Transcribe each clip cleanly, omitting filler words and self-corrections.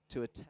to attend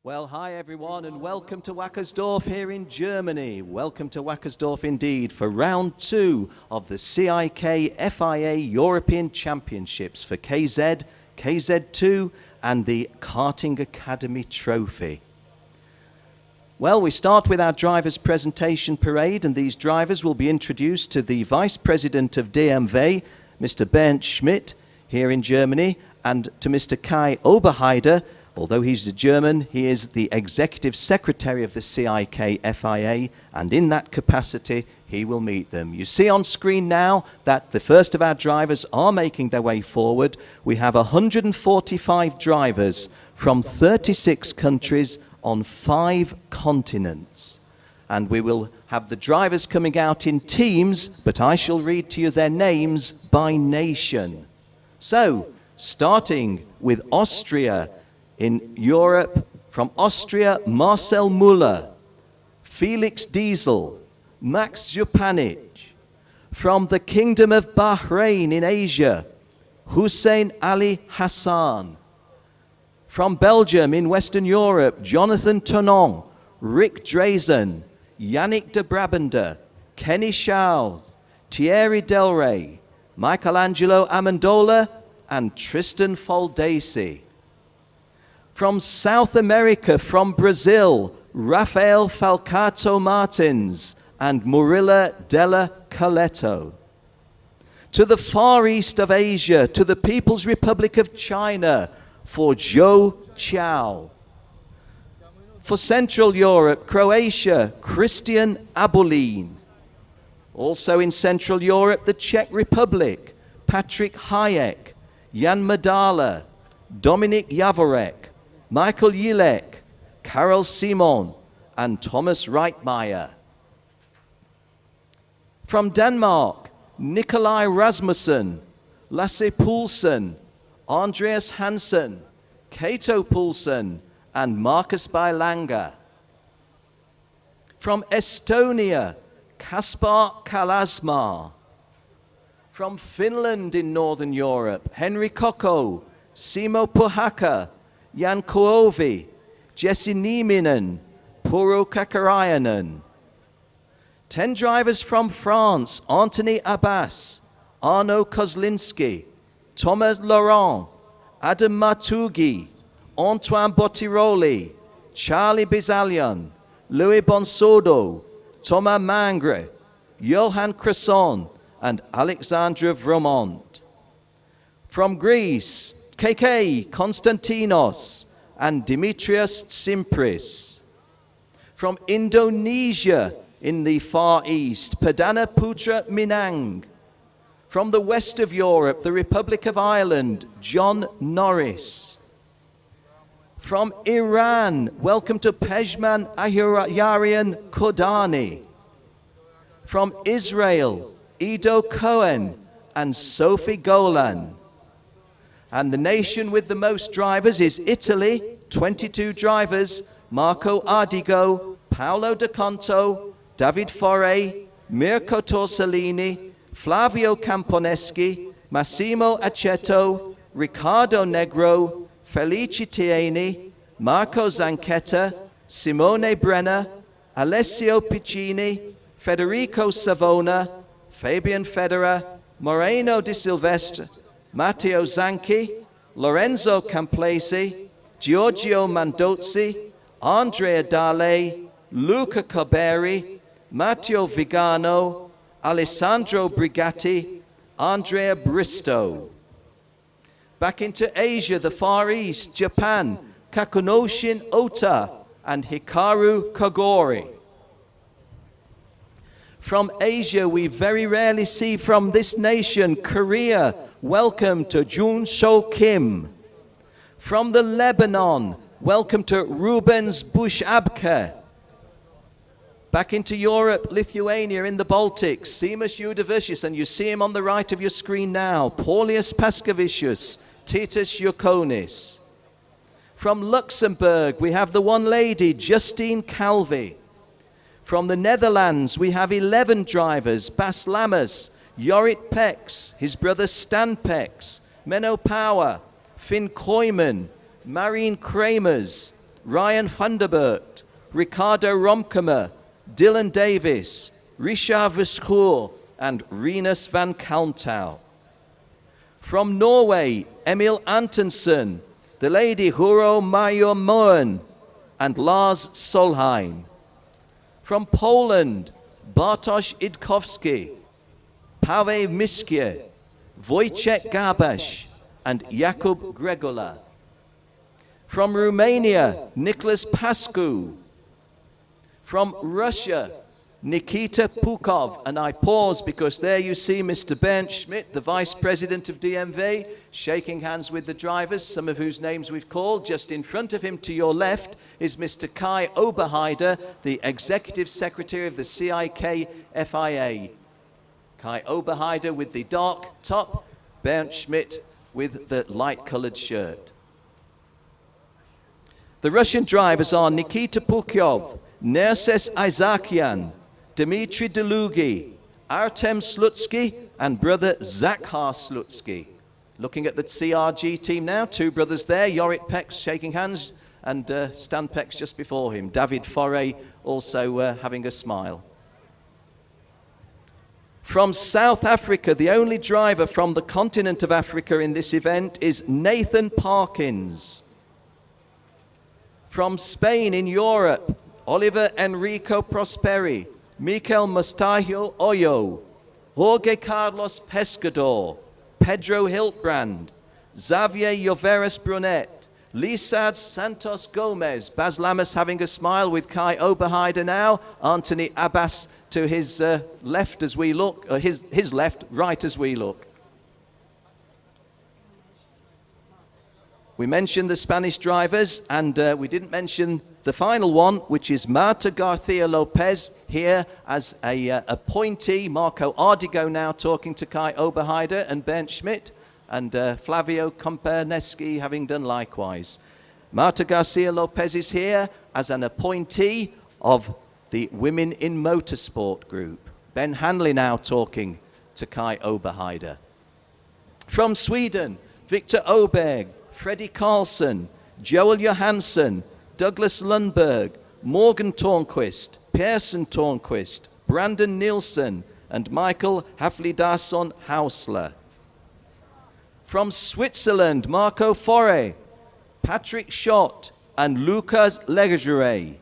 Well, hi everyone, and welcome to Wackersdorf here in Germany. Welcome to Wackersdorf indeed for round 2 of the CIK FIA European Championships for KZ, KZ2 and the Karting Academy Trophy. Well, we start with our drivers' presentation parade, and these drivers will be introduced to the Vice President of DMV, Mr. Bernd Schmidt, here in Germany, and to Mr. Kai Oberheider. Although he's a German, he is the Executive Secretary of the CIK FIA, and in that capacity, he will meet them. You see on screen now that the first of our drivers are making their way forward. We have 145 drivers from 36 countries on 5 continents. And we will have the drivers coming out in teams, but I shall read to you their names by nation. So, starting with Austria, in Europe, from Austria, Marcel Müller, Felix Diesel, Max Jupanic. From the Kingdom of Bahrain in Asia, Hussein Ali Hassan. From Belgium in Western Europe, Jonathan Tonon, Rick Drazen, Yannick de Brabander, Kenny Schaus, Thierry Delray, Michelangelo Amendola, and Tristan Foldesi. From South America, from Brazil, Rafael Falcato Martins and Murilla Della Coletto. To the Far East of Asia, to the People's Republic of China, for Zhou Qiao. For Central Europe, Croatia, Christian Abulin. Also in Central Europe, the Czech Republic, Patrick Hayek, Jan Madala, Dominik Javorek, Michael Jilek, Karel Simon, and Thomas Reitmeier. From Denmark, Nikolai Rasmussen, Lasse Poulsen, Andreas Hansen, Kato Poulsen, and Marcus Bailanger. From Estonia, Kaspar Kalasmar. From Finland in Northern Europe, Henri Kokko, Simo Puhaka, Jan Kuovi, Jesse Nieminen, Puro Kakarayanen. 10 drivers from France, Anthony Abbas, Arno Kozlinski, Thomas Laurent, Adam Martugui, Antoine Bottiroli, Charlie Bizalian, Louis Bonsodo, Thomas Mangre, Johan Cresson, and Alexandra Vromont. From Greece, KK Konstantinos and Dimitrios Tsimpris. From Indonesia in the Far East, Padana Putra Minang. From the west of Europe, the Republic of Ireland, John Norris. From Iran, welcome to Pejman Ahuyarian Kodani. From Israel, Ido Cohen and Sophie Golan. And the nation with the most drivers is Italy, 22 drivers, Marco Ardigo, Paolo De Conto, David Foré, Mirko Torsolini, Flavio Camponeschi, Massimo Aceto, Riccardo Negro, Felice Tieni, Marco Zanchetta, Simone Brenner, Alessio Piccini, Federico Savona, Fabian Federer, Moreno Di Silvestre, Matteo Zanchi, Lorenzo Camplesi, Giorgio Mandozzi, Andrea Dale, Luca Caberi, Matteo Vigano, Alessandro Brigatti, Andrea Bristow. Back into Asia, the Far East, Japan, Kakunoshin Ota and Hikaru Kogori. From Asia, we very rarely see from this nation, Korea, welcome to Jun Sho Kim. From the Lebanon, welcome to Rubens Bushabke. Back into Europe, Lithuania in the Baltics, Seamus Judavicius, and you see him on the right of your screen now, Paulius Paskevicius, Titus Yukonis. From Luxembourg, we have the one lady, Justine Calvi. From the Netherlands, we have 11 drivers, Bas Lammers, Jorrit Pex, his brother Stan Pex, Menno Power, Finn Koyman, Marine Kramers, Ryan van der Bert, Ricardo Romkemer, Dylan Davis, Richard Verschoor, and Rinus van Kalmthout. From Norway, Emil Antonsen, the lady Huro Majomoen, and Lars Solheim. From Poland, Bartosz Idkowski, Paweł Miskie, Wojciech Gabash, and Jakub Gregola. From Romania, Nicholas Pascu. From Russia, Nikita Pukov, and I pause because there you see Mr. Bernd Schmidt, the Vice President of DMV, shaking hands with the drivers, some of whose names we've called. Just in front of him to your left is Mr. Kai Oberheider, the Executive Secretary of the CIK FIA. Kai Oberheider with the dark top, Bernd Schmidt with the light-colored shirt. The Russian drivers are Nikita Pukyov, Nerses Isakian, Dmitry Delugi, Artem Slutsky, and brother Zakhar Slutsky. Looking at the CRG team now, two brothers there, Jorit Pex shaking hands, and Stan Pex just before him. David Foray also having a smile. From South Africa, the only driver from the continent of Africa in this event is Nathan Parkins. From Spain in Europe, Oliver Enrico Prosperi, Mikel Mustahio Oyo, Jorge Carlos Pescador, Pedro Hiltbrand, Xavier Lloveras Brunet, Lisad Santos Gomez, Baz Lamas having a smile with Kai Oberheider now, Anthony Abbas to his left as we look, his left, right as we look. We mentioned the Spanish drivers, and we didn't mention the final one, which is Marta Garcia Lopez, here as a appointee. Marco Ardigo now talking to Kai Oberheider and Bernd Schmidt, and Flavio Komperneski having done likewise. Marta Garcia Lopez is here as an appointee of the Women in Motorsport group. Ben Hanley now talking to Kai Oberheider. From Sweden, Victor Oberg, Freddie Karlsson, Joel Johansson, Douglas Lundberg, Morgan Tornquist, Persson Tornquist, Brandon Nielsen, and Michael Haflidason Hausler. From Switzerland, Marco Foré, Patrick Schott, and Lukas Legere.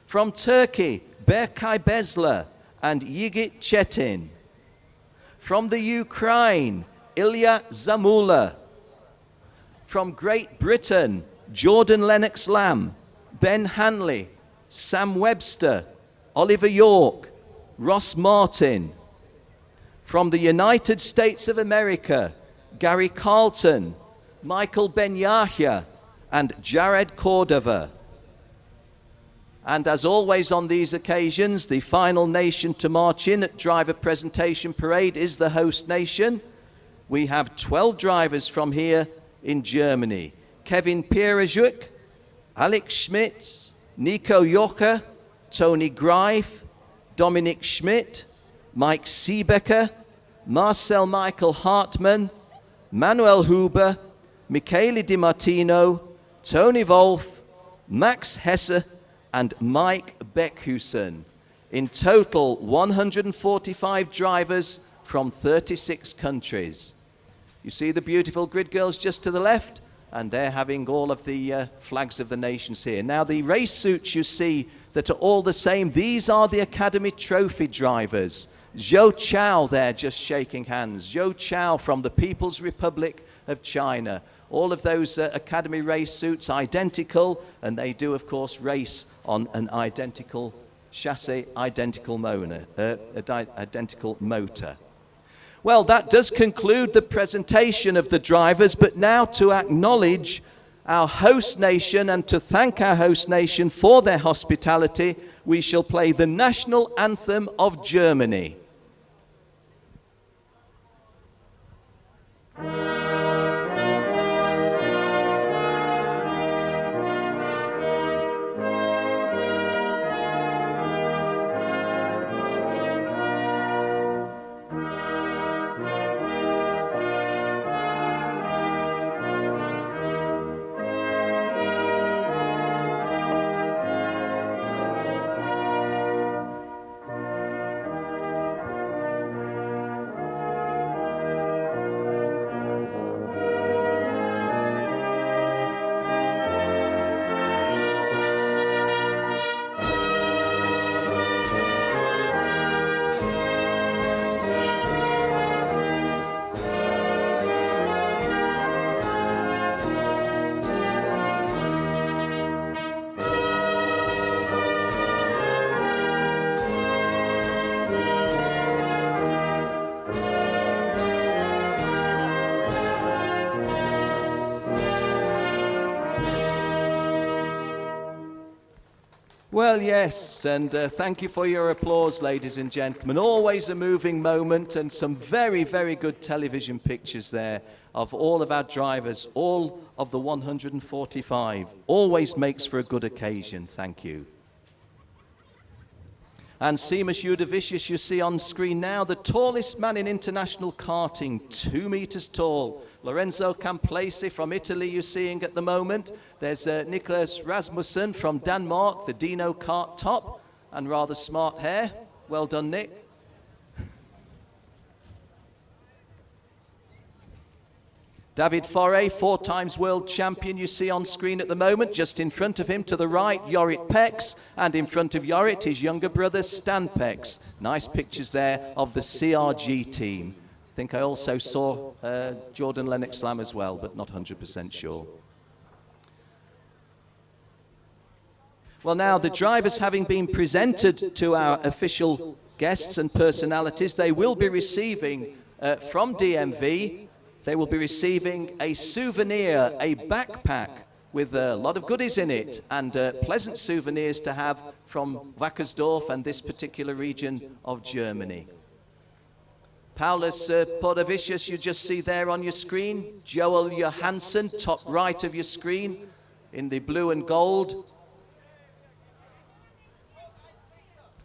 From Turkey, Berkay Besler and Yigit Chetin. From the Ukraine, Ilya Zamula. From Great Britain, Jordan Lennox Lamb, Ben Hanley, Sam Webster, Oliver York, Ross Martin. From the United States of America, Gary Carlton, Michael Ben Yahya, and Jared Cordova. And as always on these occasions, the final nation to march in at driver presentation parade is the host nation. We have 12 drivers from here in Germany. Kevin Pierrejuk, Alex Schmitz, Nico Jocher, Tony Greif, Dominic Schmidt, Mike Siebecker, Marcel Michael Hartmann, Manuel Huber, Michele Di Martino, Tony Wolf, Max Hesse, and Mike Beckhusen. In total, 145 drivers from 36 countries. You see the beautiful grid girls just to the left? And they're having all of the flags of the nations here. Now, the race suits you see that are all the same, these are the Academy Trophy drivers. Zhou Chao there just shaking hands. Zhou Chao from the People's Republic of China. All of those Academy race suits identical, and they do, of course, race on an identical chassis, identical motor. Well, that does conclude the presentation of the drivers, but now to acknowledge our host nation and to thank our host nation for their hospitality, we shall play the national anthem of Germany. Well, yes, and thank you for your applause, ladies and gentlemen. Always a moving moment, and some very, very good television pictures there of all of our drivers, all of the 145. Always makes for a good occasion. Thank you. And Seamus Judovicius, you see on screen now, the tallest man in international karting, 2 meters tall. Lorenzo Camplesi from Italy you're seeing at the moment. There's Nicholas Rasmussen from Denmark, the Dino kart top, and rather smart hair. Well done, Nick. David Foré, 4 times world champion, you see on screen at the moment. Just in front of him to the right, Jorrit Pex, and in front of Jorrit, his younger brother, Stan Pex. Nice pictures there of the CRG team. I think I also saw Jordan Lennox Lamb as well, but not 100% sure. Well, now, the drivers having been presented to our official guests and personalities, they will be receiving from DMV, they will be receiving a souvenir, a backpack with a lot of goodies in it and pleasant souvenirs to have from Wackersdorf and this particular region of Germany. Paulus Podovicius, you just see there on your screen. Joel Johansson, top right of your screen in the blue and gold.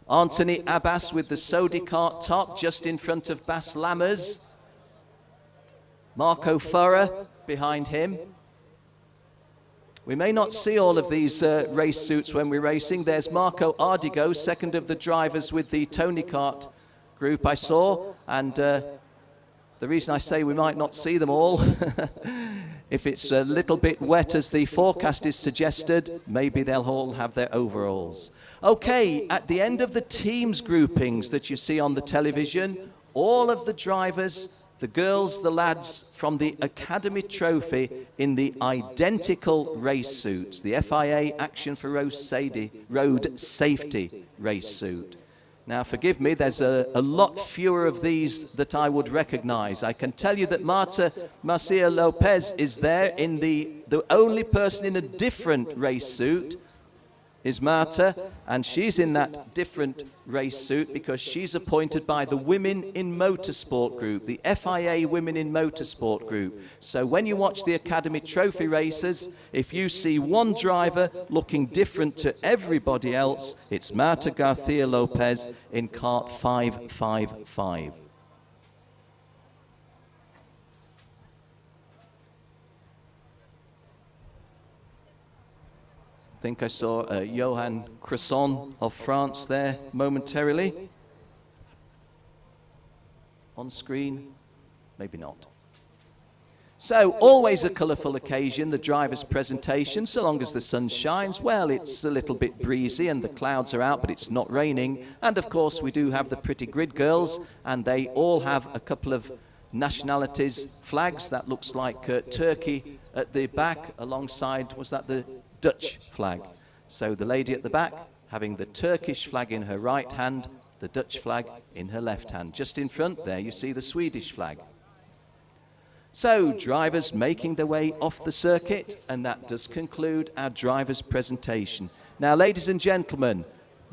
Anthony Abbas with the Sodi kart top just in front of Bas Lammers. Marco Furrer behind him. We may not see all of these race suits when we're racing. There's Marco Ardigo, second of the drivers with the Tony Kart group I saw. And the reason I say we might not see them all, if it's a little bit wet as the forecast is suggested, maybe they'll all have their overalls. Okay, at the end of the teams groupings that you see on the television, all of the drivers, the girls, the lads from the Academy Trophy in the identical race suits, the FIA Action for Road Safety race suit. Now, forgive me, there's a lot fewer of these that I would recognize. I can tell you that Marcia Lopez is there in the only person in a different race suit is Marta, and she's in that different race suit because she's appointed by the Women in Motorsport group, the FIA Women in Motorsport group. So when you watch the Academy Trophy races, if you see one driver looking different to everybody else, it's Marta Garcia Lopez in kart 555. I think I saw Johan Cresson of France there momentarily. On screen, maybe not. So, always a colourful occasion, the driver's presentation, so long as the sun shines. Well, it's a little bit breezy and the clouds are out, but it's not raining. And of course, we do have the pretty grid girls, and they all have a couple of nationalities flags. That looks like Turkey at the back alongside, was that the Dutch flag? So the lady at the back having the Turkish flag in her right hand, the Dutch flag in her left hand. Just in front there you see the Swedish flag. So drivers making their way off the circuit, and that does conclude our driver's presentation. Now, ladies and gentlemen,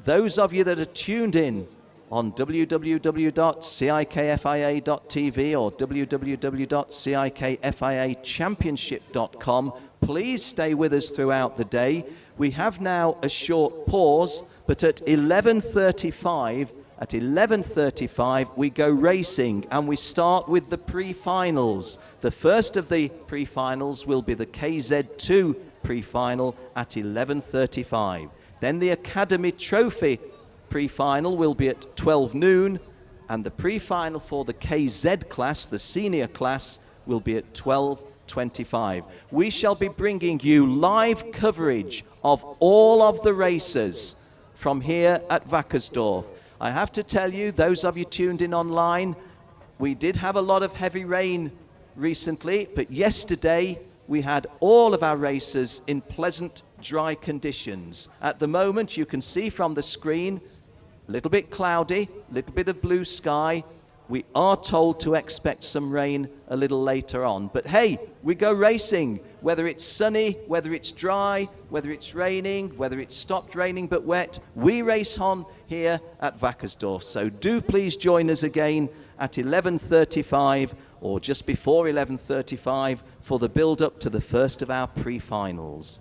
those of you that are tuned in on www.cikfia.tv or www.cikfiachampionship.com, please stay with us throughout the day. We have now a short pause, but at 11:35 we go racing, and we start with the pre-finals. The first of the pre-finals will be the KZ2 pre-final at 11:35. Then the Academy Trophy pre-final will be at 12 noon, and the pre-final for the KZ class, the senior class, will be at 12:25. We shall be bringing you live coverage of all of the races from here at Wackersdorf. I have to tell you, those of you tuned in online, we did have a lot of heavy rain recently, but yesterday we had all of our races in pleasant, dry conditions. At the moment, you can see from the screen, a little bit cloudy, a little bit of blue sky, We are told to expect some rain a little later on. But hey, we go racing, whether it's sunny, whether it's dry, whether it's raining, whether it's stopped raining but wet. We race on here at Wackersdorf. So do please join us again at 11:35 or just before 11:35 for the build-up to the first of our pre-finals.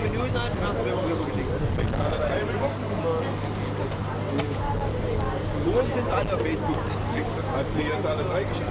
Minuten hat, kannst du mir rüber geschickt. Nun sind alle auf Facebook. Hast du jetzt alle 3 geschickt?